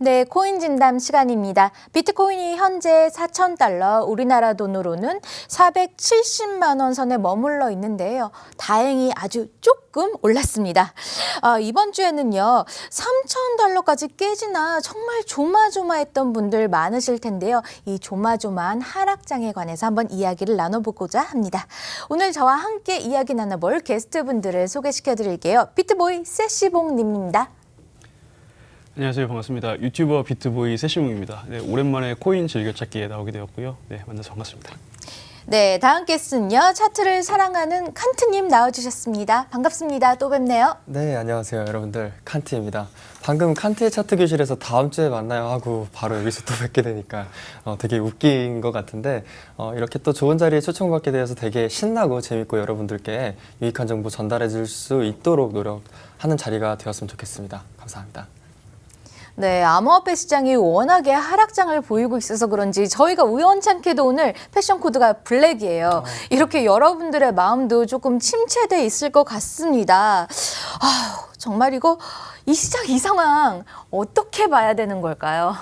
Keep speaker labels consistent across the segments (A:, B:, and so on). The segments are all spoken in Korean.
A: 네, 코인 진담 시간입니다. 비트코인이 현재 4,000달러, 우리나라 돈으로는 470만 원 선에 머물러 있는데요. 다행히 아주 조금 올랐습니다. 이번 주에는요, 3,000달러까지 깨지나 정말 조마조마했던 분들 많으실 텐데요. 이 조마조마한 하락장에 관해서 한번 이야기를 나눠보고자 합니다. 오늘 저와 함께 이야기 나눠볼 게스트분들을 소개시켜드릴게요. 비트보이 세시봉님입니다.
B: 안녕하세요. 반갑습니다. 유튜버 비트보이 세시봉입니다. 네, 오랜만에 코인 즐겨찾기에 나오게 되었고요. 네, 만나서 반갑습니다.
A: 네, 다음 게스트는요. 차트를 사랑하는 칸트님 나와주셨습니다. 반갑습니다. 또 뵙네요.
C: 네, 안녕하세요. 여러분들. 칸트입니다. 방금 칸트의 차트 교실에서 다음 주에 만나요 하고 바로 여기서 또 뵙게 되니까 되게 웃긴 것 같은데 이렇게 또 좋은 자리에 초청받게 되어서 되게 신나고 재밌고 여러분들께 유익한 정보 전달해 줄 수 있도록 노력하는 자리가 되었으면 좋겠습니다. 감사합니다.
A: 네, 암호화폐 시장이 워낙에 하락장을 보이고 있어서 그런지 저희가 우연찮게도 오늘 패션 코드가 블랙이에요. 이렇게 여러분들의 마음도 조금 침체돼 있을 것 같습니다. 정말 이 시장 이 상황 어떻게 봐야 되는 걸까요?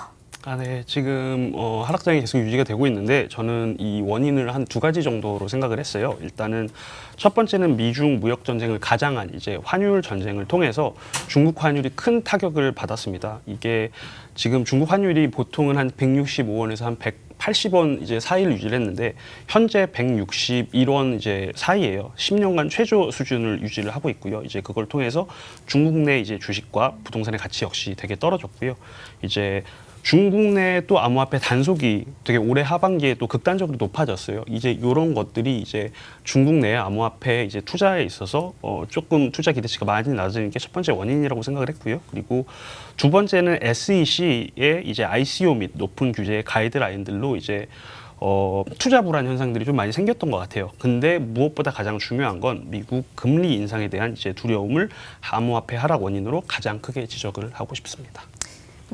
B: 네. 지금 하락장이 계속 유지가 되고 있는데 저는 이 원인을 한 두 가지 정도로 생각을 했어요. 일단은 첫 번째는 미중 무역 전쟁을 가장한 이제 환율 전쟁을 통해서 중국 환율이 큰 타격을 받았습니다. 이게 지금 중국 환율이 보통은 한 165원에서 한 180원 이제 사이를 유지를 했는데 현재 161원 이제 사이예요. 10년간 최저 수준을 유지를 하고 있고요. 이제 그걸 통해서 중국 내 이제 주식과 부동산의 가치 역시 되게 떨어졌고요. 이제 중국 내 또 암호화폐 단속이 되게 올해 하반기에 또 극단적으로 높아졌어요. 이제 이런 것들이 이제 중국 내 암호화폐 이제 투자에 있어서 조금 투자 기대치가 많이 낮아지는 게 첫 번째 원인이라고 생각을 했고요. 그리고 두 번째는 SEC의 이제 ICO 및 높은 규제의 가이드라인들로 이제 투자 불안 현상들이 좀 많이 생겼던 것 같아요. 근데 무엇보다 가장 중요한 건 미국 금리 인상에 대한 이제 두려움을 암호화폐 하락 원인으로 가장 크게 지적을 하고 싶습니다.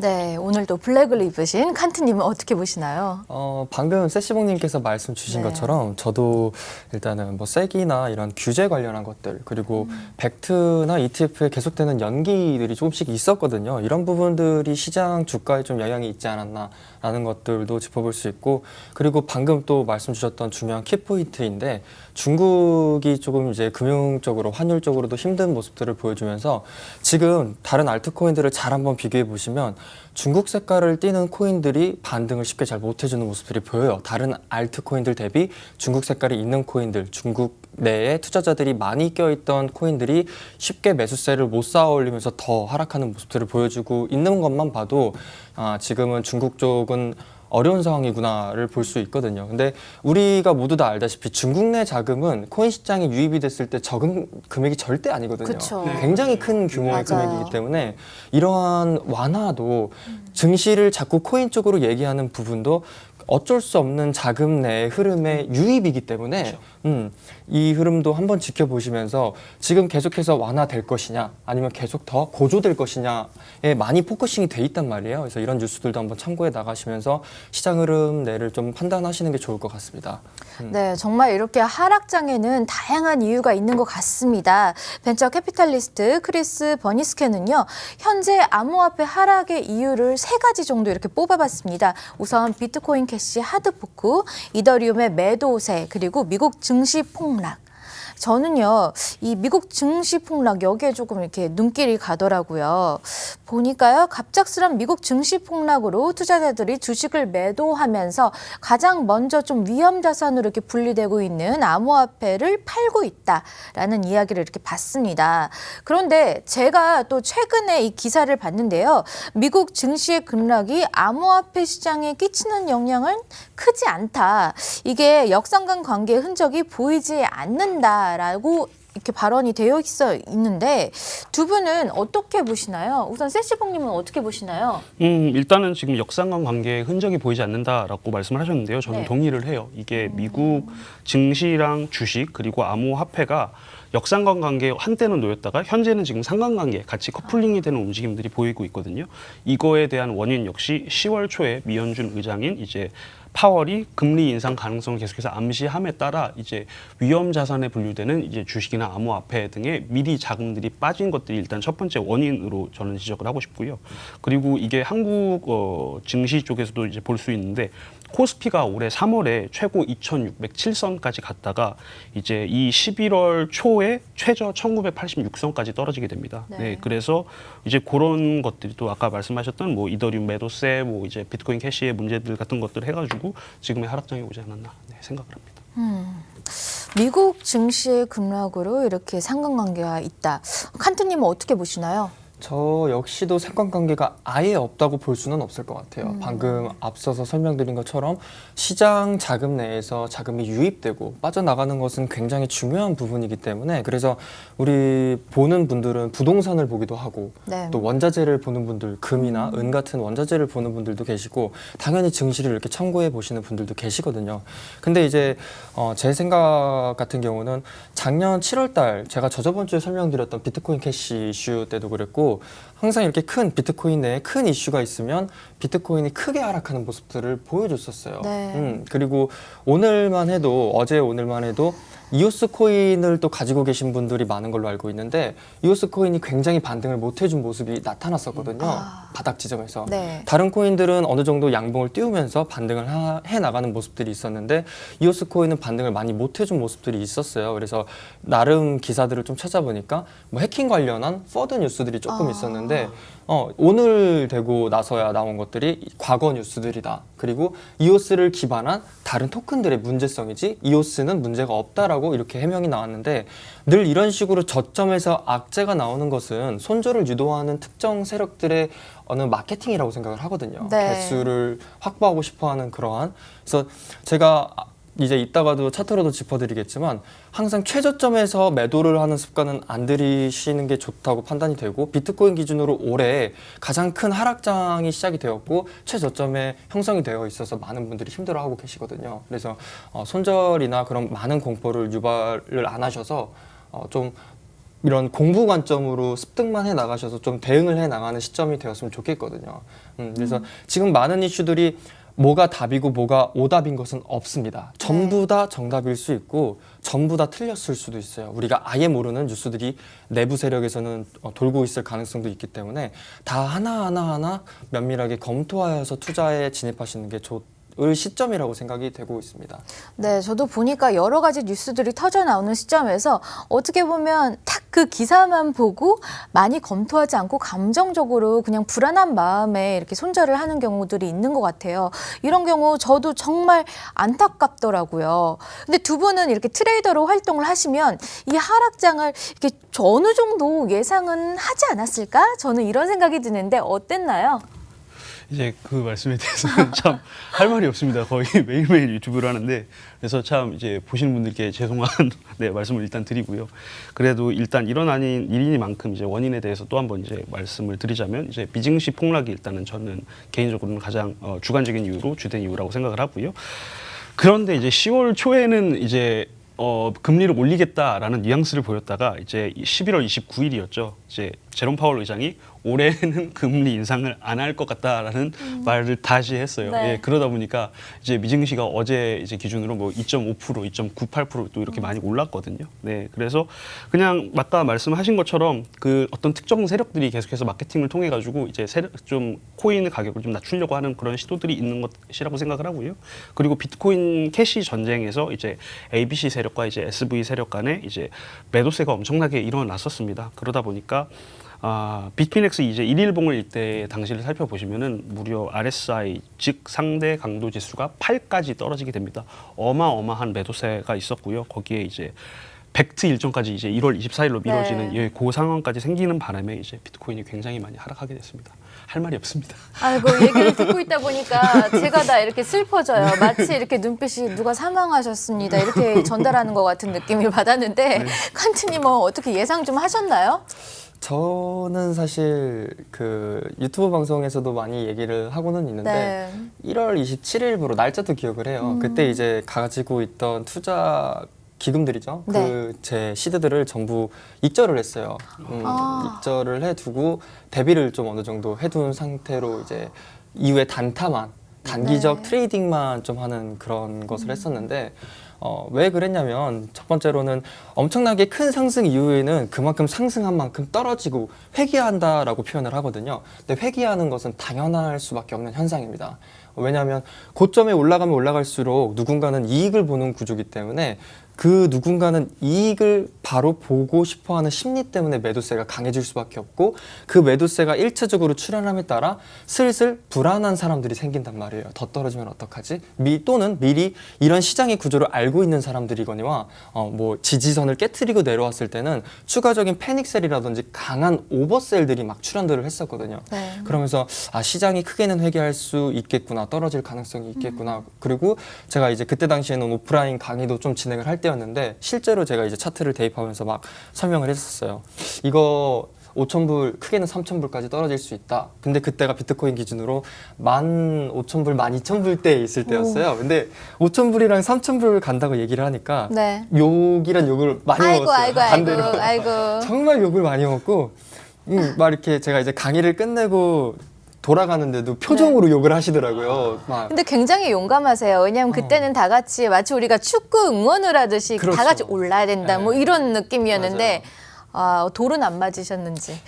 A: 네, 오늘도 블랙을 입으신 칸트님은 어떻게 보시나요?
C: 방금 세시봉님께서 말씀 주신 것처럼 저도 일단은 뭐 세기나 이런 규제 관련한 것들 그리고 벡트나 ETF에 계속되는 연기들이 조금씩 있었거든요. 이런 부분들이 시장 주가에 좀 영향이 있지 않았나라는 것들도 짚어볼 수 있고 그리고 방금 또 말씀 주셨던 중요한 키포인트인데 중국이 조금 이제 금융적으로 환율적으로도 힘든 모습들을 보여주면서 지금 다른 알트코인들을 잘 한번 비교해 보시면 중국 색깔을 띠는 코인들이 반등을 쉽게 잘 못해주는 모습들이 보여요. 다른 알트코인들 대비 중국 색깔이 있는 코인들, 중국 내에 투자자들이 많이 껴있던 코인들이 쉽게 매수세를 못 쌓아올리면서 더 하락하는 모습들을 보여주고 있는 것만 봐도 지금은 중국 쪽은 어려운 상황이구나를 볼 수 있거든요. 근데 우리가 모두 다 알다시피 중국 내 자금은 코인 시장에 유입이 됐을 때 적은 금액이 절대 아니거든요.
A: 그쵸.
C: 굉장히 큰 규모의
A: 맞아요.
C: 금액이기 때문에 이러한 완화도 증시를 자꾸 코인 쪽으로 얘기하는 부분도 어쩔 수 없는 자금 내의 흐름의 유입이기 때문에 이 흐름도 한번 지켜보시면서 지금 계속해서 완화될 것이냐 아니면 계속 더 고조될 것이냐에 많이 포커싱이 돼 있단 말이에요. 그래서 이런 뉴스들도 한번 참고해 나가시면서 시장 흐름 내를 좀 판단하시는 게 좋을 것 같습니다.
A: 네, 정말 이렇게 하락장에는 다양한 이유가 있는 것 같습니다. 벤처 캐피탈리스트 크리스 버니스케는요, 현재 암호화폐 하락의 이유를 3가지 정도 이렇게 뽑아봤습니다. 우선 비트코인 캐시 하드포크, 이더리움의 매도세, 그리고 미국 증시 폭락. 저는요, 이 미국 증시 폭락 여기에 조금 이렇게 눈길이 가더라고요. 보니까요, 갑작스런 미국 증시 폭락으로 투자자들이 주식을 매도하면서 가장 먼저 좀 위험 자산으로 이렇게 분리되고 있는 암호화폐를 팔고 있다라는 이야기를 이렇게 봤습니다. 그런데 제가 또 최근에 이 기사를 봤는데요, 미국 증시의 급락이 암호화폐 시장에 끼치는 영향은 크지 않다. 이게 역상관 관계의 흔적이 보이지 않는다. 라고 이렇게 발언이 되어 있는데 두 분은 어떻게 보시나요? 우선 세시봉님은 어떻게 보시나요?
B: 일단은 지금 역상관 관계의 흔적이 보이지 않는다라고 말씀을 하셨는데요. 저는
A: 네.
B: 동의를 해요. 이게 미국 증시랑 주식 그리고 암호화폐가 역상관 관계 한때는 놓였다가 현재는 지금 상관관계 같이 커플링이 되는 움직임들이 보이고 있거든요. 이거에 대한 원인 역시 10월 초에 미연준 의장인 이제 파월이 금리 인상 가능성을 계속해서 암시함에 따라 이제 위험 자산에 분류되는 이제 주식이나 암호화폐 등의 미리 자금들이 빠진 것들이 일단 첫 번째 원인으로 저는 지적을 하고 싶고요. 그리고 이게 한국 증시 쪽에서도 이제 볼 수 있는데 코스피가 올해 3월에 최고 2,607선까지 갔다가 이제 이 11월 초에 최저 1,986선까지 떨어지게 됩니다.
A: 네.
B: 네, 그래서 이제 그런 것들이 또 아까 말씀하셨던 뭐 이더리움 매도세, 뭐 이제 비트코인 캐시의 문제들 같은 것들 해가지고 지금의 하락장이 오지 않았나 생각을 합니다.
A: 미국 증시의 급락으로 이렇게 상관관계가 있다. 칸트님은 어떻게 보시나요?
C: 저 역시도 상관관계가 아예 없다고 볼 수는 없을 것 같아요. 방금 앞서서 설명드린 것처럼 시장 자금 내에서 자금이 유입되고 빠져나가는 것은 굉장히 중요한 부분이기 때문에 그래서 우리 보는 분들은 부동산을 보기도 하고
A: 네.
C: 또 원자재를 보는 분들, 금이나 은 같은 원자재를 보는 분들도 계시고 당연히 증시를 이렇게 참고해 보시는 분들도 계시거든요. 근데 이제 제 생각 같은 경우는 작년 7월 달 제가 저번 주에 설명드렸던 비트코인 캐시 이슈 때도 그랬고 항상 이렇게 큰 비트코인 내에 큰 이슈가 있으면 비트코인이 크게 하락하는 모습들을 보여줬었어요.
A: 네.
C: 그리고 오늘만 해도 어제 오늘만 해도 이오스 코인을 또 가지고 계신 분들이 많은 걸로 알고 있는데 이오스 코인이 굉장히 반등을 못 해준 모습이 나타났었거든요. 바닥 지점에서.
A: 네.
C: 다른 코인들은 어느 정도 양봉을 띄우면서 반등을 해 나가는 모습들이 있었는데 이오스 코인은 반등을 많이 못 해준 모습들이 있었어요. 그래서 나름 기사들을 좀 찾아보니까 뭐 해킹 관련한 퍼드 뉴스들이 조금 있었는데 오늘 되고 나서야 나온 것들이 과거 뉴스들이다. 그리고 이오스를 기반한 다른 토큰들의 문제성이지 이오스는 문제가 없다라고 이렇게 해명이 나왔는데 늘 이런 식으로 저점에서 악재가 나오는 것은 손절을 유도하는 특정 세력들의 어느 마케팅이라고 생각을 하거든요.
A: 네.
C: 개수를 확보하고 싶어하는 그러한. 그래서 제가 이제 이따가도 차트로도 짚어드리겠지만 항상 최저점에서 매도를 하는 습관은 안 들이시는 게 좋다고 판단이 되고 비트코인 기준으로 올해 가장 큰 하락장이 시작이 되었고 최저점에 형성이 되어 있어서 많은 분들이 힘들어하고 계시거든요. 그래서 손절이나 그런 많은 공포를 유발을 안 하셔서 좀 이런 공부 관점으로 습득만 해 나가셔서 좀 대응을 해 나가는 시점이 되었으면 좋겠거든요. 그래서 지금 많은 이슈들이 뭐가 답이고 뭐가 오답인 것은 없습니다. 전부 다 정답일 수 있고 전부 다 틀렸을 수도 있어요. 우리가 아예 모르는 뉴스들이 내부 세력에서는 돌고 있을 가능성도 있기 때문에 다 하나하나 면밀하게 검토하여서 투자에 진입하시는 게 좋을 시점이라고 생각이 되고 있습니다.
A: 네, 저도 보니까 여러 가지 뉴스들이 터져 나오는 시점에서 어떻게 보면 딱 그 기사만 보고 많이 검토하지 않고 감정적으로 그냥 불안한 마음에 이렇게 손절을 하는 경우들이 있는 것 같아요. 이런 경우 저도 정말 안타깝더라고요. 근데 두 분은 이렇게 트레이더로 활동을 하시면 이 하락장을 이렇게 어느 정도 예상은 하지 않았을까? 저는 이런 생각이 드는데 어땠나요?
B: 이제 그 말씀에 대해서는 참 할 말이 없습니다. 거의 매일매일 유튜브를 하는데 그래서 참 이제 보시는 분들께 죄송한 네, 말씀을 일단 드리고요. 그래도 일단 일어나는 일이니만큼 이제 원인에 대해서 또 한번 이제 말씀을 드리자면 이제 미증시 폭락이 일단은 저는 개인적으로는 가장 주관적인 이유로 주된 이유라고 생각을 하고요. 그런데 이제 10월 초에는 이제 금리를 올리겠다라는 뉘앙스를 보였다가 이제 11월 29일이었죠. 이제 제롬 파월 의장이 올해는 금리 인상을 안 할 것 같다라는 말을 다시 했어요.
A: 네.
B: 예, 그러다 보니까 이제 미증시가 어제 이제 기준으로 뭐 2.5%, 2.98% 또 이렇게 많이 올랐거든요. 네, 그래서 그냥 아까 말씀하신 것처럼 그 어떤 특정 세력들이 계속해서 마케팅을 통해 가지고 이제 좀 코인 가격을 좀 낮추려고 하는 그런 시도들이 있는 것이라고 생각을 하고요. 그리고 비트코인 캐시 전쟁에서 이제 ABC 세력과 이제 SV 세력 간에 이제 매도세가 엄청나게 일어났었습니다. 그러다 보니까 비트피넥스 이제 1일봉을 이때 당시를 살펴보시면은 무려 RSI 즉 상대 강도 지수가 8까지 떨어지게 됩니다. 어마어마한 매도세가 있었고요. 거기에 이제 벡트 일정까지 이제 1월 24일로 미뤄지는
A: 네.
B: 그 상황까지 생기는 바람에 이제 비트코인이 굉장히 많이 하락하게 됐습니다. 할 말이 없습니다.
A: 아이고, 얘기를 듣고 있다 보니까 제가 다 이렇게 슬퍼져요. 마치 이렇게 눈빛이 누가 사망하셨습니다. 이렇게 전달하는 것 같은 느낌을 받았는데 칸트님은 어떻게 예상 좀 하셨나요?
C: 저는 사실 그 유튜브 방송에서도 많이 얘기를 하고는 있는데 1월 27일부로 날짜도 기억을 해요. 그때 이제 가지고 있던 투자 기금들이죠.
A: 네.
C: 그 제 시드들을 전부 익절을 했어요. 익절을 해두고 대비를 좀 어느 정도 해둔 상태로 이제 이후에 단타만 단기적
A: 네.
C: 트레이딩만 좀 하는 그런 것을 했었는데 왜 그랬냐면 첫 번째로는 엄청나게 큰 상승 이후에는 그만큼 상승한 만큼 떨어지고 회귀한다라고 표현을 하거든요. 근데 회귀하는 것은 당연할 수밖에 없는 현상입니다. 왜냐하면 고점에 올라가면 올라갈수록 누군가는 이익을 보는 구조이기 때문에 그 누군가는 이익을 바로 보고 싶어하는 심리 때문에 매도세가 강해질 수밖에 없고 그 매도세가 일차적으로 출현함에 따라 슬슬 불안한 사람들이 생긴단 말이에요. 더 떨어지면 어떡하지? 또는 미리 이런 시장의 구조를 알고 있는 사람들이거니와 뭐 지지선을 깨트리고 내려왔을 때는 추가적인 패닉셀이라든지 강한 오버셀들이 막 출현들을 했었거든요.
A: 네.
C: 그러면서 시장이 크게는 회귀할 수 있겠구나, 떨어질 가능성이 있겠구나. 그리고 제가 이제 그때 당시에는 오프라인 강의도 좀 진행을 할 때였는데 실제로 제가 이제 차트를 대입하면서 막 설명을 했었어요. 이거 5,000불, 크게는 3,000불까지 떨어질 수 있다. 근데 그때가 비트코인 기준으로 15,000불, 12,000불대에 있을 때였어요. 근데 5,000불이랑 3,000불 간다고 얘기를 하니까
A: 네.
C: 욕이란 욕을 많이
A: 아이고,
C: 먹었어요.
A: 아이고,
C: 반대로.
A: 아이고, 아이고.
C: 정말 욕을 많이 먹고 막 이렇게 제가 이제 강의를 끝내고 돌아가는데도 표정으로 욕을 하시더라고요. 막
A: 근데 굉장히 용감하세요. 왜냐하면 그때는 다 같이 마치 우리가 축구 응원을 하듯이
C: 그렇죠.
A: 다 같이 올라야 된다.
C: 네.
A: 뭐 이런 느낌이었는데 돌은 안 맞으셨는지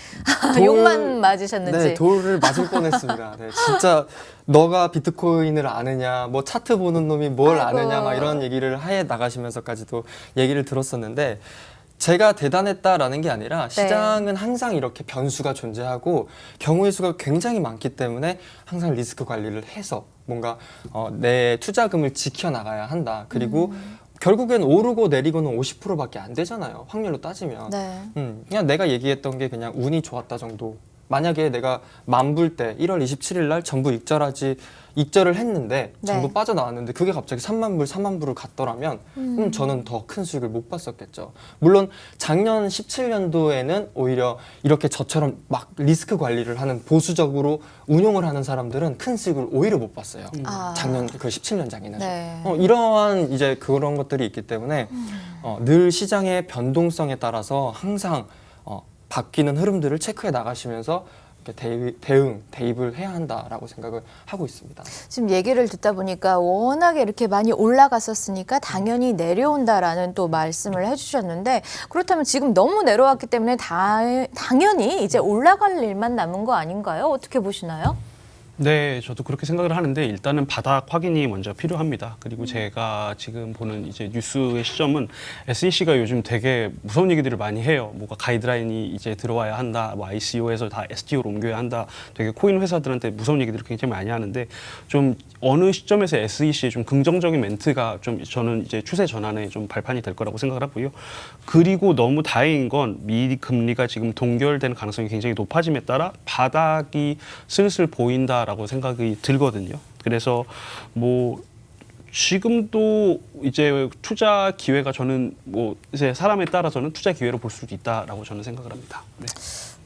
A: 욕만 맞으셨는지.
C: 네, 돌을 맞을 뻔했습니다. 네, 진짜 너가 비트코인을 아느냐, 뭐 차트 보는 놈이 뭘
A: 아이고.
C: 아느냐, 막 이런 얘기를 해 나가시면서까지도 얘기를 들었었는데 제가 대단했다라는 게 아니라 시장은 항상 이렇게 변수가 존재하고 경우의 수가 굉장히 많기 때문에 항상 리스크 관리를 해서 뭔가 내 투자금을 지켜나가야 한다. 그리고 결국엔 오르고 내리고는 50%밖에 안 되잖아요. 확률로 따지면.
A: 네.
C: 그냥 내가 얘기했던 게 그냥 운이 좋았다 정도. 만약에 내가 만불 때 1월 27일 날 전부 익절을 했는데
A: 네.
C: 전부 빠져나왔는데 그게 갑자기 3만 불, 4만 불을 갔더라면 그럼 저는 더 큰 수익을 못 봤었겠죠. 물론 작년 17년도에는 오히려 이렇게 저처럼 막 리스크 관리를 하는 보수적으로 운용을 하는 사람들은 큰 수익을 오히려 못 봤어요. 작년 그 17년장에는.
A: 네.
C: 이러한 이제 그런 것들이 있기 때문에 늘 시장의 변동성에 따라서 항상 바뀌는 흐름들을 체크해 나가시면서 이렇게 대입을 해야 한다라고 생각을 하고 있습니다.
A: 지금 얘기를 듣다 보니까 워낙에 이렇게 많이 올라갔었으니까 당연히 내려온다라는 또 말씀을 해주셨는데 그렇다면 지금 너무 내려왔기 때문에 당연히 이제 올라갈 일만 남은 거 아닌가요? 어떻게 보시나요?
B: 네, 저도 그렇게 생각을 하는데 일단은 바닥 확인이 먼저 필요합니다. 그리고 제가 지금 보는 이제 뉴스의 시점은 SEC가 요즘 되게 무서운 얘기들을 많이 해요. 뭐가 가이드라인이 이제 들어와야 한다, 뭐 ICO에서 다 STO로 옮겨야 한다. 되게 코인 회사들한테 무서운 얘기들을 굉장히 많이 하는데 좀 어느 시점에서 SEC의 좀 긍정적인 멘트가 좀 저는 이제 추세 전환에 좀 발판이 될 거라고 생각을 하고요. 그리고 너무 다행인 건 미 금리가 지금 동결되는 가능성이 굉장히 높아짐에 따라 바닥이 슬슬 보인다라고 생각이 들거든요. 그래서 뭐 지금도 이제 투자 기회가 저는 뭐 이제 사람에 따라서는 투자 기회로 볼 수도 있다라고 저는 생각을 합니다. 네.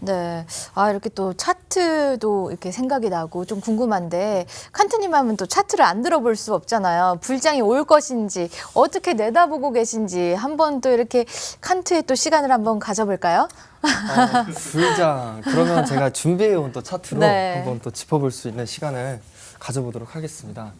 A: 네. 이렇게 또 차트도 이렇게 생각이 나고 좀 궁금한데 칸트님 하면 또 차트를 안 들어볼 수 없잖아요. 불장이 올 것인지 어떻게 내다보고 계신지 한번 또 이렇게 칸트의 또 시간을 한번 가져볼까요?
C: 불장. 그러면 제가 준비해온 또 차트로
A: 네.
C: 한번 또 짚어볼 수 있는 시간을 가져보도록 하겠습니다.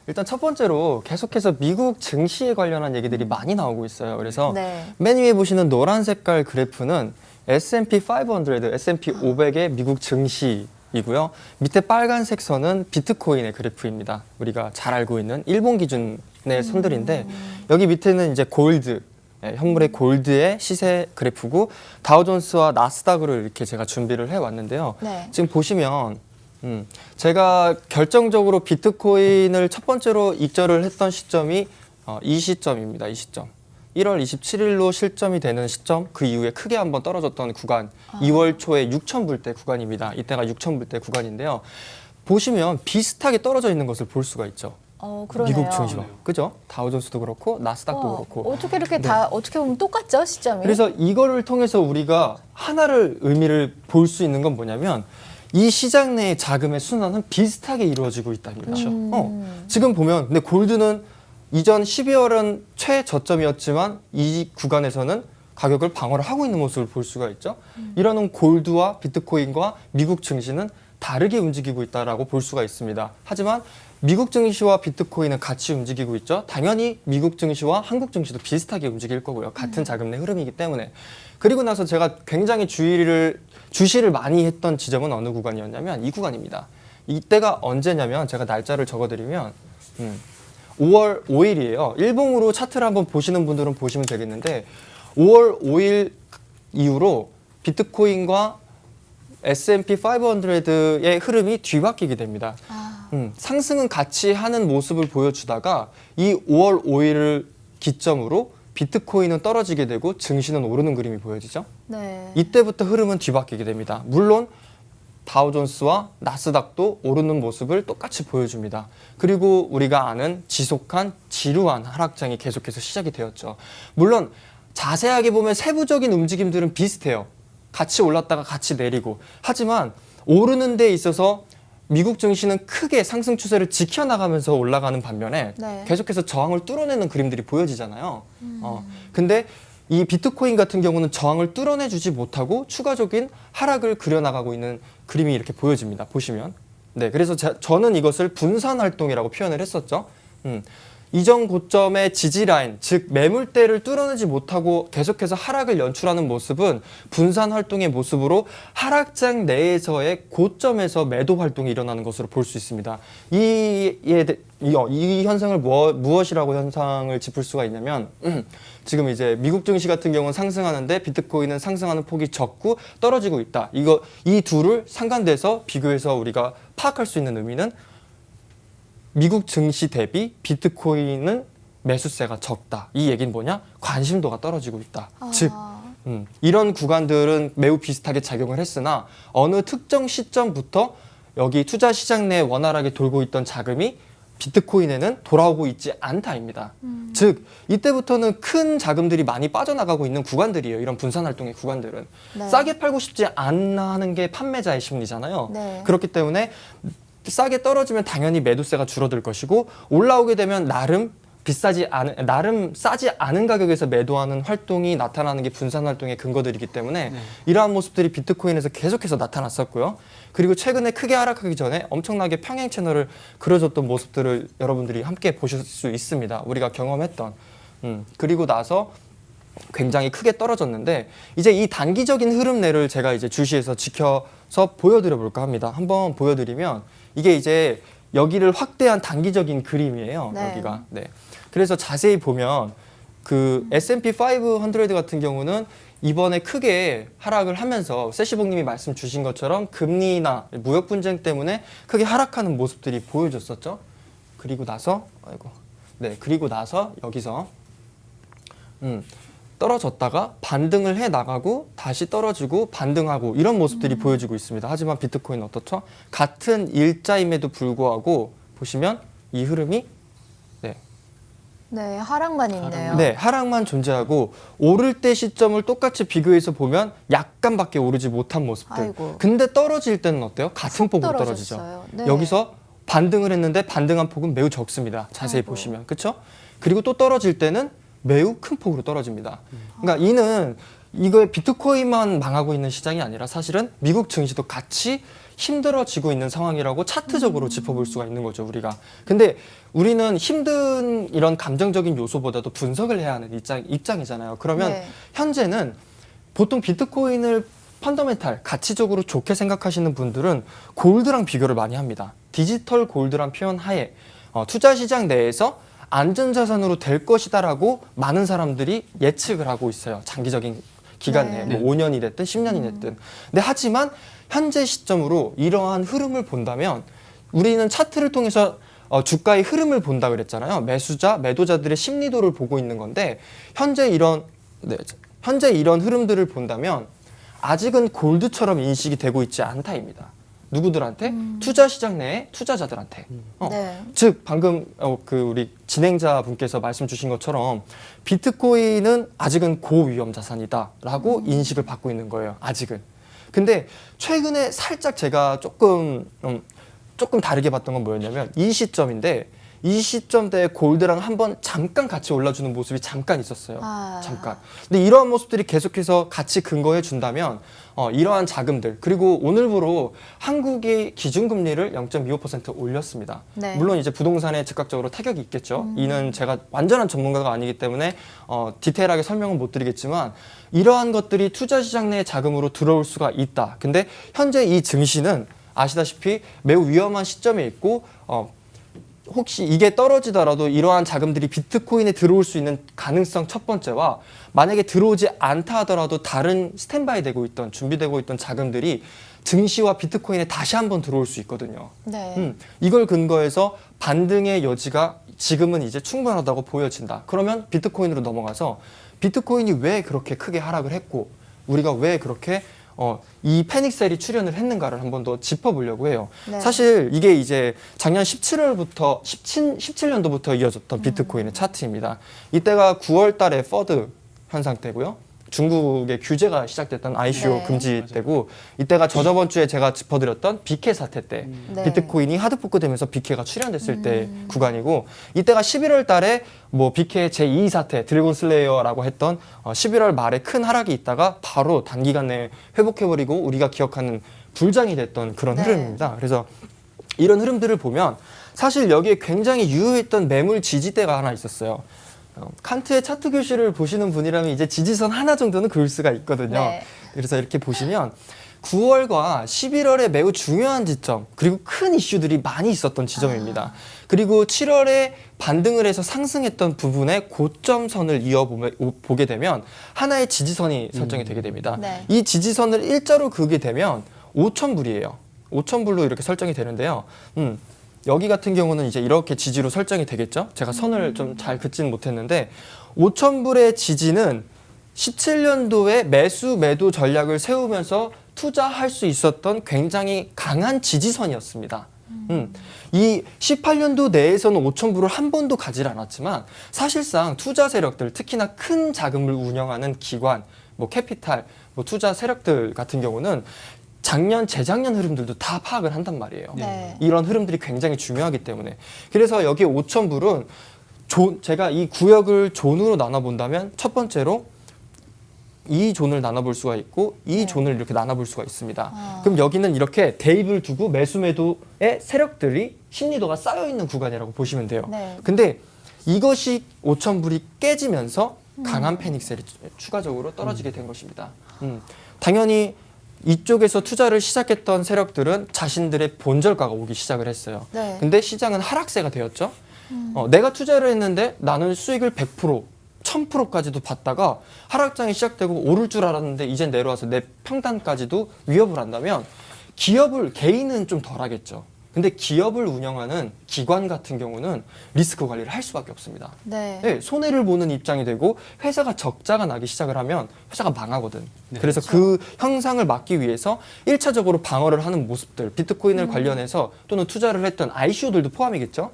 C: 일단 첫 번째로 계속해서 미국 증시에 관련한 얘기들이 많이 나오고 있어요. 그래서
A: 네.
C: 맨 위에 보시는 노란 색깔 그래프는 S&P 500, S&P 500의 미국 증시이고요. 밑에 빨간색 선은 비트코인의 그래프입니다. 우리가 잘 알고 있는 일본 기준의 선들인데 여기 밑에는 이제 골드, 현물의 골드의 시세 그래프고 다우존스와 나스닥으로 이렇게 제가 준비를 해왔는데요.
A: 네.
C: 지금 보시면 제가 결정적으로 비트코인을 첫 번째로 익절을 했던 시점이 이 시점입니다. 이 시점. 1월 27일로 실점이 되는 시점, 그 이후에 크게 한번 떨어졌던 구간, 2월 초에 6,000불대 구간입니다. 이때가 6,000불대 구간인데요. 보시면 비슷하게 떨어져 있는 것을 볼 수가 있죠.
A: 그러네요.
C: 미국 증시와. 그죠? 다우존스도 그렇고 나스닥도 그렇고.
A: 어떻게 이렇게 다 어떻게 보면 똑같죠, 시점이?
C: 그래서 이거를 통해서 우리가 하나를 의미를 볼 수 있는 건 뭐냐면 이 시장 내의 자금의 순환은 비슷하게 이루어지고 있다는 거죠. 지금 보면 근데 골드는 이전 12월은 최저점이었지만 이 구간에서는 가격을 방어를 하고 있는 모습을 볼 수가 있죠. 이러는 골드와 비트코인과 미국 증시는 다르게 움직이고 있다라고 볼 수가 있습니다. 하지만 미국 증시와 비트코인은 같이 움직이고 있죠. 당연히 미국 증시와 한국 증시도 비슷하게 움직일 거고요. 같은 자금 내 흐름이기 때문에. 그리고 나서 제가 굉장히 주시를 많이 했던 지점은 어느 구간이었냐면 이 구간입니다. 이때가 언제냐면 제가 날짜를 적어드리면 5월 5일이에요. 일봉으로 차트를 한번 보시는 분들은 보시면 되겠는데 5월 5일 이후로 비트코인과 S&P 500의 흐름이 뒤바뀌게 됩니다. 상승은 같이 하는 모습을 보여주다가 이 5월 5일을 기점으로 비트코인은 떨어지게 되고 증시는 오르는 그림이 보여지죠.
A: 네.
C: 이때부터 흐름은 뒤바뀌게 됩니다. 물론 다우존스와 나스닥도 오르는 모습을 똑같이 보여줍니다. 그리고 우리가 아는 지속한 지루한 하락장이 계속해서 시작이 되었죠. 물론 자세하게 보면 세부적인 움직임들은 비슷해요. 같이 올랐다가 같이 내리고. 하지만 오르는 데 있어서 미국 증시는 크게 상승 추세를 지켜나가면서 올라가는 반면에
A: 네.
C: 계속해서 저항을 뚫어내는 그림들이 보여지잖아요. 근데 이 비트코인 같은 경우는 저항을 뚫어내주지 못하고 추가적인 하락을 그려나가고 있는 그림이 이렇게 보여집니다. 보시면. 네, 그래서 저는 이것을 분산 활동이라고 표현을 했었죠. 이전 고점의 지지 라인, 즉 매물대를 뚫어내지 못하고 계속해서 하락을 연출하는 모습은 분산 활동의 모습으로 하락장 내에서의 고점에서 매도 활동이 일어나는 것으로 볼 수 있습니다. 이 현상을 무엇이라고 현상을 짚을 수가 있냐면 지금 이제 미국 증시 같은 경우는 상승하는데 비트코인은 상승하는 폭이 적고 떨어지고 있다. 이 둘을 상관돼서 비교해서 우리가 파악할 수 있는 의미는 미국 증시 대비 비트코인은 매수세가 적다. 이 얘기는 뭐냐? 관심도가 떨어지고 있다. 즉 이런 구간들은 매우 비슷하게 작용을 했으나 어느 특정 시점부터 여기 투자 시장 내에 원활하게 돌고 있던 자금이 비트코인에는 돌아오고 있지 않다입니다. 즉 이때부터는 큰 자금들이 많이 빠져나가고 있는 구간들이에요. 이런 분산활동의 구간들은.
A: 네.
C: 싸게 팔고 싶지 않나 하는 게 판매자의 심리잖아요.
A: 네.
C: 그렇기 때문에 싸게 떨어지면 당연히 매도세가 줄어들 것이고 올라오게 되면 나름 싸지 않은 가격에서 매도하는 활동이 나타나는 게 분산 활동의 근거들이기 때문에 이러한 모습들이 비트코인에서 계속해서 나타났었고요. 그리고 최근에 크게 하락하기 전에 엄청나게 평행 채널을 그려줬던 모습들을 여러분들이 함께 보실 수 있습니다. 우리가 경험했던. 그리고 나서 굉장히 크게 떨어졌는데 이제 이 단기적인 흐름 내를 제가 이제 주시해서 지켜서 보여드려 볼까 합니다. 한번 보여드리면 이게 이제 여기를 확대한 단기적인 그림이에요.
A: 네.
C: 여기가. 네. 그래서 자세히 보면 그 S&P 500 같은 경우는 이번에 크게 하락을 하면서 세시봉님이 말씀 주신 것처럼 금리나 무역 분쟁 때문에 크게 하락하는 모습들이 보여졌었죠. 그리고 나서 그리고 나서 여기서 떨어졌다가 반등을 해 나가고 다시 떨어지고 반등하고 이런 모습들이 보여지고 있습니다. 하지만 비트코인은 어떻죠? 같은 일자임에도 불구하고 보시면 이 흐름이
A: 네, 하락만 있네요.
C: 네, 하락만 존재하고 오를 때 시점을 똑같이 비교해서 보면 약간밖에 오르지 못한 모습들.
A: 아이고.
C: 근데 떨어질 때는 어때요? 같은 폭으로
A: 떨어졌어요.
C: 떨어지죠.
A: 네.
C: 여기서 반등을 했는데 반등한 폭은 매우 적습니다. 자세히
A: 아이고.
C: 보시면. 그렇죠? 그리고 또 떨어질 때는 매우 큰 폭으로 떨어집니다. 그러니까 이는 이거의 비트코인만 망하고 있는 시장이 아니라 사실은 미국 증시도 같이 힘들어지고 있는 상황이라고 차트적으로 짚어볼 수가 있는 거죠, 우리가. 근데 우리는 힘든 이런 감정적인 요소보다도 분석을 해야 하는 입장이잖아요. 그러면
A: 네.
C: 현재는 보통 비트코인을 펀더멘탈, 가치적으로 좋게 생각하시는 분들은 골드랑 비교를 많이 합니다. 디지털 골드란 표현 하에 투자 시장 내에서 안전자산으로 될 것이다라고 많은 사람들이 예측을 하고 있어요. 장기적인 기간 내에
A: 네.
C: 뭐 5년이 됐든 10년이 됐든. 근데 하지만 현재 시점으로 이러한 흐름을 본다면 우리는 차트를 통해서 주가의 흐름을 본다 그랬잖아요. 매수자, 매도자들의 심리도를 보고 있는 건데 현재 이런 흐름들을 본다면 아직은 골드처럼 인식이 되고 있지 않다입니다. 누구들한테? 투자 시장 내의 투자자들한테.
A: 네.
C: 즉 방금 우리 진행자 분께서 말씀 주신 것처럼 비트코인은 아직은 고위험 자산이다라고 인식을 받고 있는 거예요. 아직은. 근데 최근에 살짝 제가 조금 다르게 봤던 건 뭐였냐면 이 시점인데 이 시점대에 골드랑 한번 잠깐 같이 올라주는 모습이 잠깐 있었어요.
A: 아.
C: 잠깐. 근데 이러한 모습들이 계속해서 같이 근거해 준다면 이러한 자금들 그리고 오늘부로 한국이 기준금리를 0.25% 올렸습니다.
A: 네.
C: 물론 이제 부동산에 즉각적으로 타격이 있겠죠. 이는 제가 완전한 전문가가 아니기 때문에 디테일하게 설명은 못 드리겠지만 이러한 것들이 투자 시장 내 자금으로 들어올 수가 있다. 근데 현재 이 증시는 아시다시피 매우 위험한 시점에 있고 혹시 이게 떨어지더라도 이러한 자금들이 비트코인에 들어올 수 있는 가능성 첫 번째와 만약에 들어오지 않다 하더라도 다른 스탠바이 되고 있던 준비되고 있던 자금들이 증시와 비트코인에 다시 한번 들어올 수 있거든요.
A: 네.
C: 이걸 근거해서 반등의 여지가 지금은 이제 충분하다고 보여진다. 그러면 비트코인으로 넘어가서 비트코인이 왜 그렇게 크게 하락을 했고 우리가 왜 그렇게 이 패닉셀이 출현을 했는가를 한 번 더 짚어보려고 해요.
A: 네.
C: 사실 이게 이제 작년 17년도부터 이어졌던 비트코인의 차트입니다. 이때가 9월 달에 퍼드 현상 때고요. 중국의 규제가 시작됐던 ICO
A: 네.
C: 금지 때고 이때가 저번 주에 제가 짚어드렸던 비케 사태 때
A: 네.
C: 비트코인이 하드포크 되면서 비케가 출현됐을 때 구간이고 이때가 11월 달에 뭐 비케 제2 사태 드래곤 슬레이어라고 했던 11월 말에 큰 하락이 있다가 바로 단기간 내에 회복해버리고 우리가 기억하는 불장이 됐던 그런
A: 네.
C: 흐름입니다. 그래서 이런 흐름들을 보면 사실 여기에 굉장히 유효했던 매물 지지대가 하나 있었어요. 칸트의 차트 교실을 보시는 분이라면 이제 지지선 하나 정도는 그을 수가 있거든요.
A: 네.
C: 그래서 이렇게 보시면 9월과 11월에 매우 중요한 지점 그리고 큰 이슈들이 많이 있었던 지점입니다. 그리고 7월에 반등을 해서 상승했던 부분에 고점선을 이어보게 되면 하나의 지지선이 설정이 되게 됩니다.
A: 네.
C: 이 지지선을 일자로 그게 되면 5,000불이에요. 5,000불로 이렇게 설정이 되는데요. 여기 같은 경우는 이제 이렇게 지지로 설정이 되겠죠. 제가 선을 좀 잘 긋지는 못했는데 5,000불의 지지는 17년도에 매수 매도 전략을 세우면서 투자할 수 있었던 굉장히 강한 지지선이었습니다. 이 18년도 내에서는 5,000불을 한 번도 가지 않았지만 사실상 투자 세력들 특히나 큰 자금을 운영하는 기관, 뭐 캐피탈, 뭐 투자 세력들 같은 경우는 작년, 재작년 흐름들도 다 파악을 한단 말이에요.
A: 네.
C: 이런 흐름들이 굉장히 중요하기 때문에. 그래서 여기 5,000불은 제가 이 구역을 존으로 나눠본다면 첫 번째로 이 존을 나눠볼 수가 있고 이 존을 이렇게 나눠볼 수가 있습니다. 그럼 여기는 이렇게 대입을 두고 매수 매도의 세력들이 심리도가 쌓여있는 구간이라고 보시면 돼요.
A: 네.
C: 근데 이것이 5,000불이 깨지면서 강한 패닉셀이 추가적으로 떨어지게 된 것입니다. 당연히 이쪽에서 투자를 시작했던 세력들은 자신들의 본절가가 오기 시작을 했어요.
A: 네.
C: 근데 시장은 하락세가 되었죠. 내가 투자를 했는데 나는 수익을 100%, 1000%까지도 받다가 하락장이 시작되고 오를 줄 알았는데 이젠 내려와서 내 평단까지도 위협을 한다면 개인은 좀 덜하겠죠. 근데 기업을 운영하는 기관 같은 경우는 리스크 관리를 할 수밖에 없습니다.
A: 네.
C: 네, 손해를 보는 입장이 되고 회사가 적자가 나기 시작을 하면 회사가 망하거든. 그래서 그 형상을 막기 위해서 1차적으로 방어를 하는 모습들, 비트코인을 관련해서 또는 투자를 했던 ICO들도 포함이겠죠.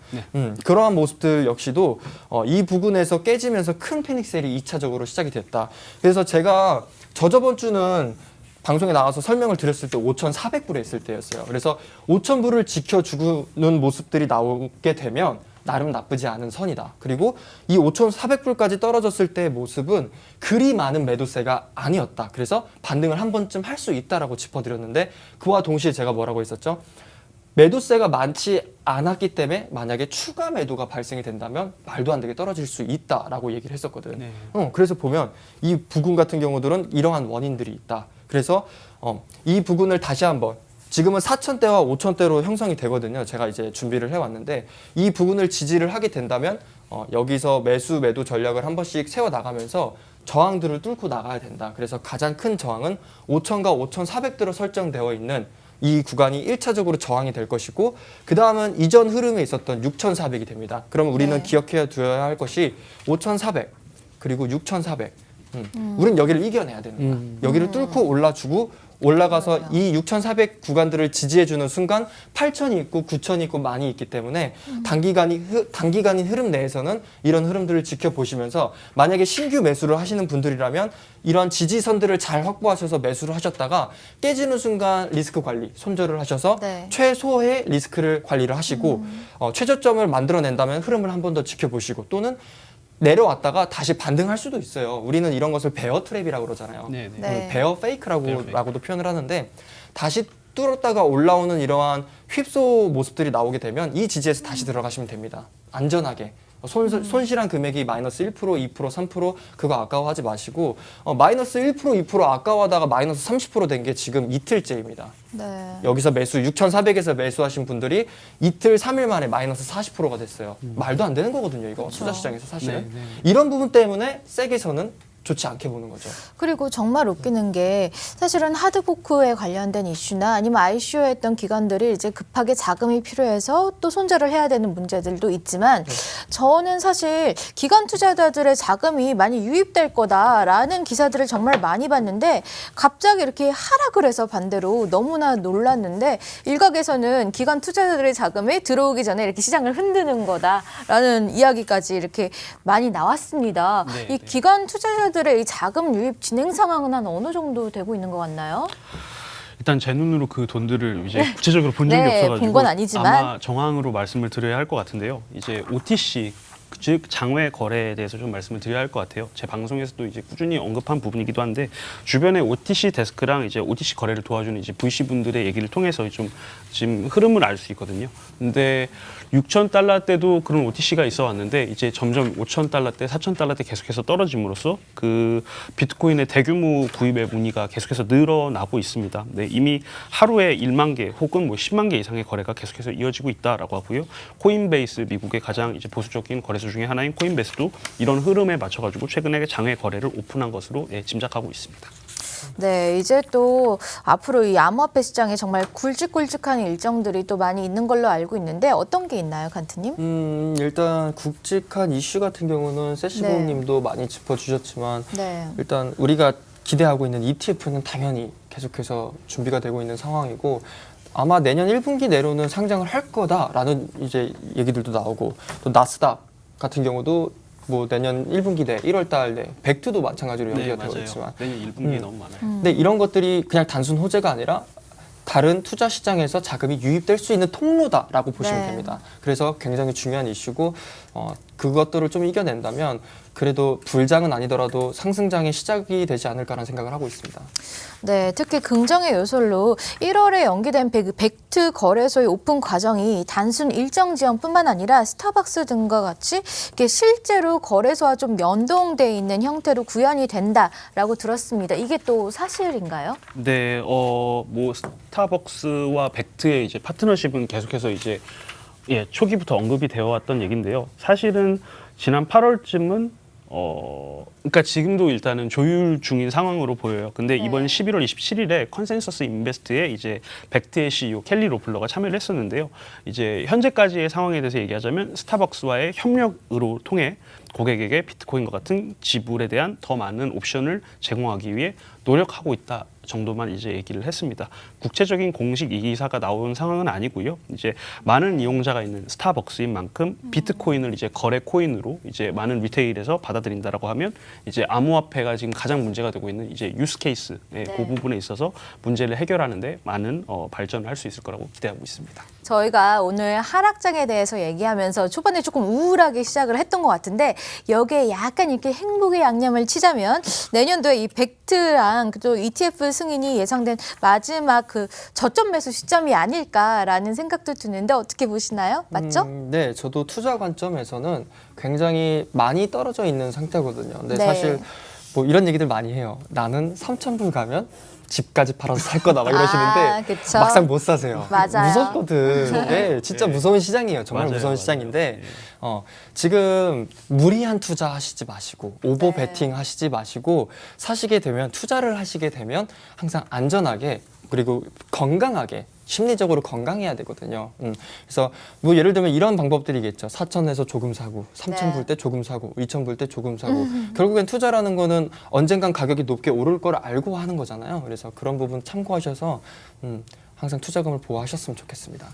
C: 그러한 모습들 역시도 이 부분에서 깨지면서 큰 패닉셀이 2차적으로 시작이 됐다. 그래서 제가 저번 주는 방송에 나와서 설명을 드렸을 때 5,400불에 했을 때였어요. 그래서 5,000불을 지켜주는 모습들이 나오게 되면 나름 나쁘지 않은 선이다. 그리고 이 5,400불까지 떨어졌을 때의 모습은 그리 많은 매도세가 아니었다. 그래서 반등을 한 번쯤 할 수 있다라고 짚어드렸는데 그와 동시에 제가 뭐라고 했었죠? 매도세가 많지 않았기 때문에 만약에 추가 매도가 발생이 된다면 말도 안 되게 떨어질 수 있다라고 얘기를 했었거든.
B: 네.
C: 그래서 보면 이 부분 같은 경우들은 이러한 원인들이 있다. 그래서 이 부분을 다시 한번 지금은 4,000대와 5,000대로 형성이 되거든요. 제가 이제 준비를 해왔는데 이 부분을 지지를 하게 된다면 여기서 매수 매도 전략을 한 번씩 세워 나가면서 저항들을 뚫고 나가야 된다. 그래서 가장 큰 저항은 5,000과 5,400대로 설정되어 있는 이 구간이 1차적으로 저항이 될 것이고 그 다음은 이전 흐름에 있었던 6,400이 됩니다. 그럼 우리는
A: 네.
C: 기억해 두어야 할 것이 5,400 그리고 6,400 우린 여기를 이겨내야 되는 거야. 여기를 뚫고 올라주고 올라가서 이 6,400 구간들을 지지해주는 순간 8,000이 있고 9,000이 있고 많이 있기 때문에 단기간인 흐름 내에서는 이런 흐름들을 지켜보시면서 만약에 신규 매수를 하시는 분들이라면 이런 지지선들을 잘 확보하셔서 매수를 하셨다가 깨지는 순간 리스크 관리, 손절을 하셔서
A: 네.
C: 최소의 리스크를 관리를 하시고 최저점을 만들어낸다면 흐름을 한 번 더 지켜보시고 또는 내려왔다가 다시 반등할 수도 있어요. 우리는 이런 것을 베어 트랩이라고 그러잖아요.
B: 네, 네.
A: 네.
C: 베어 페이크라고도 표현을 하는데 다시 뚫었다가 올라오는 이러한 휩소 모습들이 나오게 되면 이 지지에서 다시 들어가시면 됩니다. 안전하게. 손실한 금액이 마이너스 1%, 2%, 3% 그거 아까워하지 마시고 마이너스 1%, 2% 아까워하다가 마이너스 30% 된 게 지금 이틀째입니다.
A: 네.
C: 여기서 매수 6,400에서 매수하신 분들이 이틀 3일 만에 마이너스 40%가 됐어요. 말도 안 되는 거거든요. 이거 투자 시장에서 사실은.
B: 네, 네.
C: 이런 부분 때문에 세게서는 좋지 않게 보는 거죠.
A: 그리고 정말 웃기는 게 사실은 하드포크에 관련된 이슈나 아니면 ICO에 했던 기관들이 이제 급하게 자금이 필요해서 또 손절을 해야 되는 문제들도 있지만 저는 사실 기관 투자자들의 자금이 많이 유입될 거다라는 기사들을 정말 많이 봤는데 갑자기 이렇게 하락을 해서 반대로 너무나 놀랐는데 일각에서는 기관 투자자들의 자금이 들어오기 전에 이렇게 시장을 흔드는 거다라는 이야기까지 이렇게 많이 나왔습니다.
B: 네,
A: 이
B: 네.
A: 기관 투자자들의 이 자금 유입 진행 상황은 한 어느 정도 되고 있는 것 같나요?
B: 일단 제 눈으로 그 돈들을 이제 구체적으로 본 적이
A: 네,
B: 없어가지고
A: 본건 아니지만.
B: 아마 정황으로 말씀을 드려야 할 것 같은데요. 이제 OTC 즉 장외 거래에 대해서 좀 말씀을 드려야 할 것 같아요. 제 방송에서도 이제 꾸준히 언급한 부분이기도 한데 주변에 OTC 데스크랑 이제 OTC 거래를 도와주는 이제 VC 분들의 얘기를 통해서 좀 지금 흐름을 알 수 있거든요. 근데 6,000달러 때도 그런 OTC가 있어 왔는데 이제 점점 5,000달러 때, 4,000달러 때 계속해서 떨어짐으로써 그 비트코인의 대규모 구입의 문의가 계속해서 늘어나고 있습니다. 네, 이미 하루에 1만 개 혹은 뭐 10만 개 이상의 거래가 계속해서 이어지고 있다라고 하고요. 코인베이스 미국의 가장 이제 보수적인 거래소 중에 하나인 코인베이스도 이런 흐름에 맞춰가지고 최근에 장외 거래를 오픈한 것으로 짐작하고 있습니다.
A: 네, 이제 또 앞으로 이 암호화폐 시장에 정말 굵직굵직한 일정들이 또 많이 있는 걸로 알고 있는데 어떤 게 있나요, 간트님?
C: 일단 굵직한 이슈 같은 경우는 세시봉님도 많이 짚어주셨지만
A: 네.
C: 일단 우리가 기대하고 있는 ETF는 당연히 계속해서 준비가 되고 있는 상황이고 아마 내년 1분기 내로는 상장을 할 거다라는 이제 얘기들도 나오고 또 나스닥 같은 경우도 뭐 내년 1분기 내 1월 달 내 벡트도 마찬가지로 연기가 되어 있지만
B: 내년 1분기에 너무 많아요.
C: 근데 이런 것들이 그냥 단순 호재가 아니라 다른 투자 시장에서 자금이 유입될 수 있는 통로다라고 보시면
A: 네.
C: 됩니다. 그래서 굉장히 중요한 이슈고 그것들을 좀 이겨낸다면 그래도 불장은 아니더라도 상승장의 시작이 되지 않을까라는 생각을 하고 있습니다.
A: 네, 특히 긍정의 요소로 1월에 연기된 벡트 거래소의 오픈 과정이 단순 일정 지역뿐만 아니라 스타벅스 등과 같이 이게 실제로 거래소와 좀 연동돼 있는 형태로 구현이 된다라고 들었습니다. 이게 또 사실인가요?
B: 네, 뭐 스타벅스와 벡트의 이제 파트너십은 계속해서 이제 초기부터 언급이 되어 왔던 얘기인데요. 사실은 지난 8월쯤은 그러니까 지금도 일단은 조율 중인 상황으로 보여요. 근데 이번 11월 27일에 컨센서스 인베스트에 이제 벡트의 CEO 켈리 로플러가 참여를 했었는데요. 이제 현재까지의 상황에 대해서 얘기하자면 스타벅스와의 협력으로 통해 고객에게 비트코인과 같은 지불에 대한 더 많은 옵션을 제공하기 위해 노력하고 있다. 정도만 이제 얘기를 했습니다. 구체적인 공식 이기사가 나온 상황은 아니고요. 이제 많은 이용자가 있는 스타벅스인 만큼 비트코인을 이제 거래 코인으로 이제 많은 리테일에서 받아들인다라고 하면 이제 암호화폐가 지금 가장 문제가 되고 있는 이제 유스 케이스 그 부분에 있어서 문제를 해결하는데 많은 발전을 할 수 있을 거라고 기대하고 있습니다.
A: 저희가 오늘 하락장에 대해서 얘기하면서 초반에 조금 우울하게 시작을 했던 것 같은데 여기에 약간 이렇게 행복의 양념을 치자면 내년도에 이 벡트랑 또 ETF 승인이 예상된 마지막 그 저점 매수 시점이 아닐까라는 생각도 드는데 어떻게 보시나요? 맞죠?
C: 네, 저도 투자 관점에서는 굉장히 많이 떨어져 있는 상태거든요. 근데
A: 네.
C: 사실 뭐 이런 얘기들 많이 해요. 나는 3,000불 가면 집까지 팔아서 살 거다 막 이러시는데
A: 그쵸.
C: 막상 못 사세요.
A: 맞아요.
C: 무섭거든. 네, 진짜
B: 네.
C: 무서운 시장이에요. 정말
B: 맞아요,
C: 무서운
B: 맞아요.
C: 시장인데
B: 네.
C: 지금 무리한 투자 하시지 마시고 오버
A: 네.
C: 베팅 하시지 마시고 사시게 되면 투자를 하시게 되면 항상 안전하게 그리고 건강하게 심리적으로 건강해야 되거든요. 그래서 뭐 예를 들면 이런 방법들이겠죠. 4천에서 조금 사고, 3천
A: 네.
C: 불 때 조금 사고, 2천 불 때 조금 사고. 결국엔 투자라는 거는 언젠간 가격이 높게 오를 걸 알고 하는 거잖아요. 그래서 그런 부분 참고하셔서 항상 투자금을 보호하셨으면 좋겠습니다.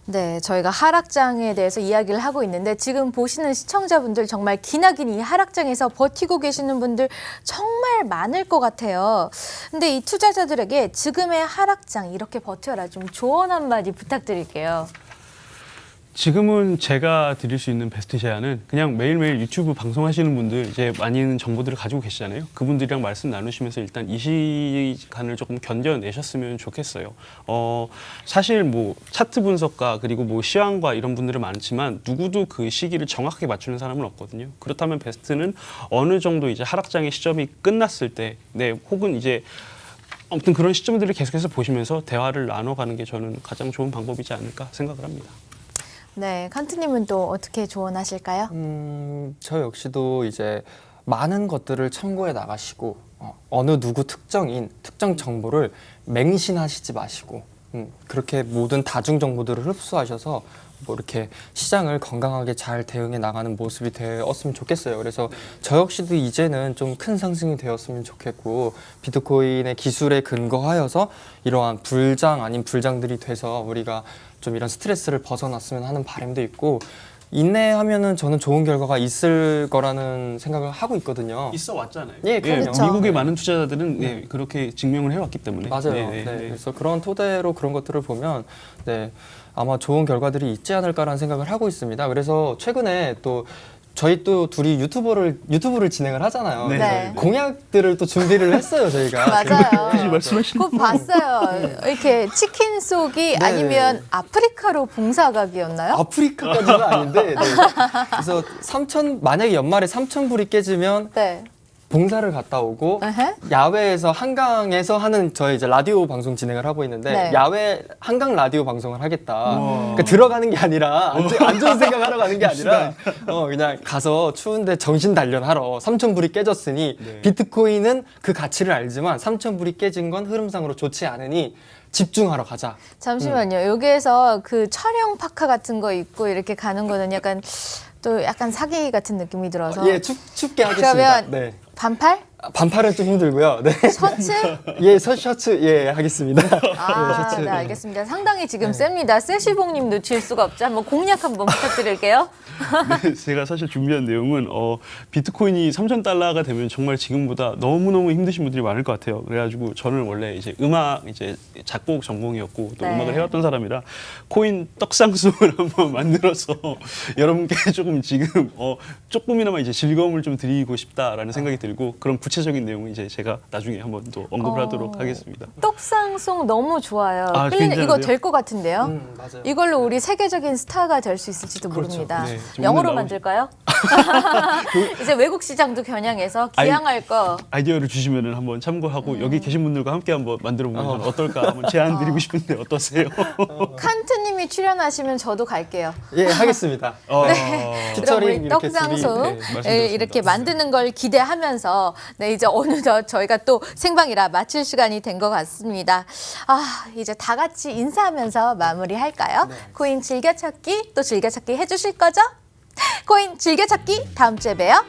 A: 네, 저희가 하락장에 대해서 이야기를 하고 있는데 지금 보시는 시청자분들 정말 기나긴 이 하락장에서 버티고 계시는 분들 정말 많을 것 같아요. 근데 이 투자자들에게 지금의 하락장 이렇게 버텨라 좀 조언 한마디 부탁드릴게요.
B: 지금은 제가 드릴 수 있는 베스트 제안은 그냥 매일매일 유튜브 방송하시는 분들 이제 많은 정보들을 가지고 계시잖아요. 그분들이랑 말씀 나누시면서 일단 이 시간을 조금 견뎌내셨으면 좋겠어요. 사실 뭐 차트 분석가 그리고 뭐 시황과 이런 분들은 많지만 누구도 그 시기를 정확하게 맞추는 사람은 없거든요. 그렇다면 베스트는 어느 정도 이제 하락장의 시점이 끝났을 때, 네, 혹은 이제 아무튼 그런 시점들을 계속해서 보시면서 대화를 나눠가는 게 저는 가장 좋은 방법이지 않을까 생각을 합니다.
A: 네, 칸트님은 또 어떻게 조언하실까요?
C: 저 역시도 이제 많은 것들을 참고해 나가시고 어느 누구 특정 정보를 맹신하시지 마시고 그렇게 모든 다중 정보들을 흡수하셔서 뭐 이렇게 시장을 건강하게 잘 대응해 나가는 모습이 되었으면 좋겠어요. 그래서 저 역시도 이제는 좀 큰 상승이 되었으면 좋겠고 비트코인의 기술에 근거하여서 이러한 불장 아닌 불장들이 돼서 우리가 좀 이런 스트레스를 벗어났으면 하는 바람도 있고 인내하면은 저는 좋은 결과가 있을 거라는 생각을 하고 있거든요.
B: 있어 왔잖아요.
C: 예, 그럼요.
A: 그렇죠.
B: 미국의 많은 투자자들은 네, 그렇게 증명을 해왔기 때문에.
C: 맞아요.
B: 네, 네,
C: 네,
B: 네.
C: 그래서 그런 토대로 그런 것들을 보면 네, 아마 좋은 결과들이 있지 않을까라는 생각을 하고 있습니다. 그래서 최근에 또 저희 또 둘이 유튜브를 진행을 하잖아요.
B: 네.
C: 그래서
A: 네.
C: 공약들을 또 준비를 했어요, 저희가.
A: 맞아요.
B: 말씀하시는
A: 그거 봤어요. 이렇게 치킨 속이
C: 네.
A: 아니면 아프리카로 봉사각이었나요?
C: 아프리카까지는 아닌데. 네. 그래서 만약에 연말에 3,000불이 깨지면
A: 네.
C: 봉사를 갔다 오고
A: 에헤.
C: 야외에서 한강에서 하는 저희 이제 라디오 방송 진행을 하고 있는데
A: 네.
C: 야외 한강 라디오 방송을 하겠다. 그러니까 들어가는 게 아니라 안 좋은 생각하러 가는 게 아니라 그냥 가서 추운데 정신 단련하러 3,000불이 깨졌으니
B: 네.
C: 비트코인은 그 가치를 알지만 3,000불이 깨진 건 흐름상으로 좋지 않으니 집중하러 가자.
A: 잠시만요. 여기에서 그 촬영 파카 같은 거 입고 이렇게 가는 거는 약간 또 약간 사기 같은 느낌이 들어서.
C: 예, 춥게 하겠습니다.
A: 그러면
C: 네.
A: 반팔?
C: 반팔은 좀 힘들고요. 네.
A: 셔츠?
C: 예, 셔츠 예 하겠습니다.
A: 아,
C: 셔츠.
A: 네, 알겠습니다. 상당히 지금 셉니다. 세시봉님도 질 수가 없죠. 한번 공략 한번 부탁드릴게요.
B: 네, 제가 사실 준비한 내용은 비트코인이 3,000달러가 되면 정말 지금보다 너무너무 힘드신 분들이 많을 것 같아요. 그래가지고 저는 원래 이제 음악 이제 작곡 전공이었고 또
A: 네.
B: 음악을 해왔던 사람이라 코인 떡상송을 한번 만들어서 여러분께 조금 지금 조금이나마 이제 즐거움을 좀 드리고 싶다라는 생각이 들고 그런 구체적인 내용은 이제 제가 나중에 한번 또 언급을 하도록 하겠습니다.
A: 떡상송 너무 좋아요.
B: 아,
A: 클린 이거
B: 괜찮은데요?
A: 될 것 같은데요.
C: 맞아요.
A: 이걸로 우리 세계적인 스타가 될 수 있을지도 모릅니다.
B: 네, 좀
A: 영어로
B: 오늘
A: 만들까요? 이제 외국 시장도 겨냥해서 기양할 거.
B: 아이디어를 주시면은 한번 참고하고 여기 계신 분들과 함께 한번 만들어 보면 저는 어떨까 한번 제안 드리고 싶은데 어떠세요?
A: 칸트님이 출연하시면 저도 갈게요.
C: 예, 하겠습니다.
A: 그럼
C: 피처링
A: 우리
C: 이렇게
A: 떡상송
C: 둘이, 네,
B: 말씀드렸습니다.
A: 이렇게 만드는 걸 기대하면서 네, 이제 어느덧 저희가 또 생방이라 마칠 시간이 된 것 같습니다. 아, 이제 다 같이 인사하면서 마무리할까요? 코인 즐겨찾기 또 즐겨찾기 해주실 거죠? 코인 즐겨찾기 다음 주에 봬요.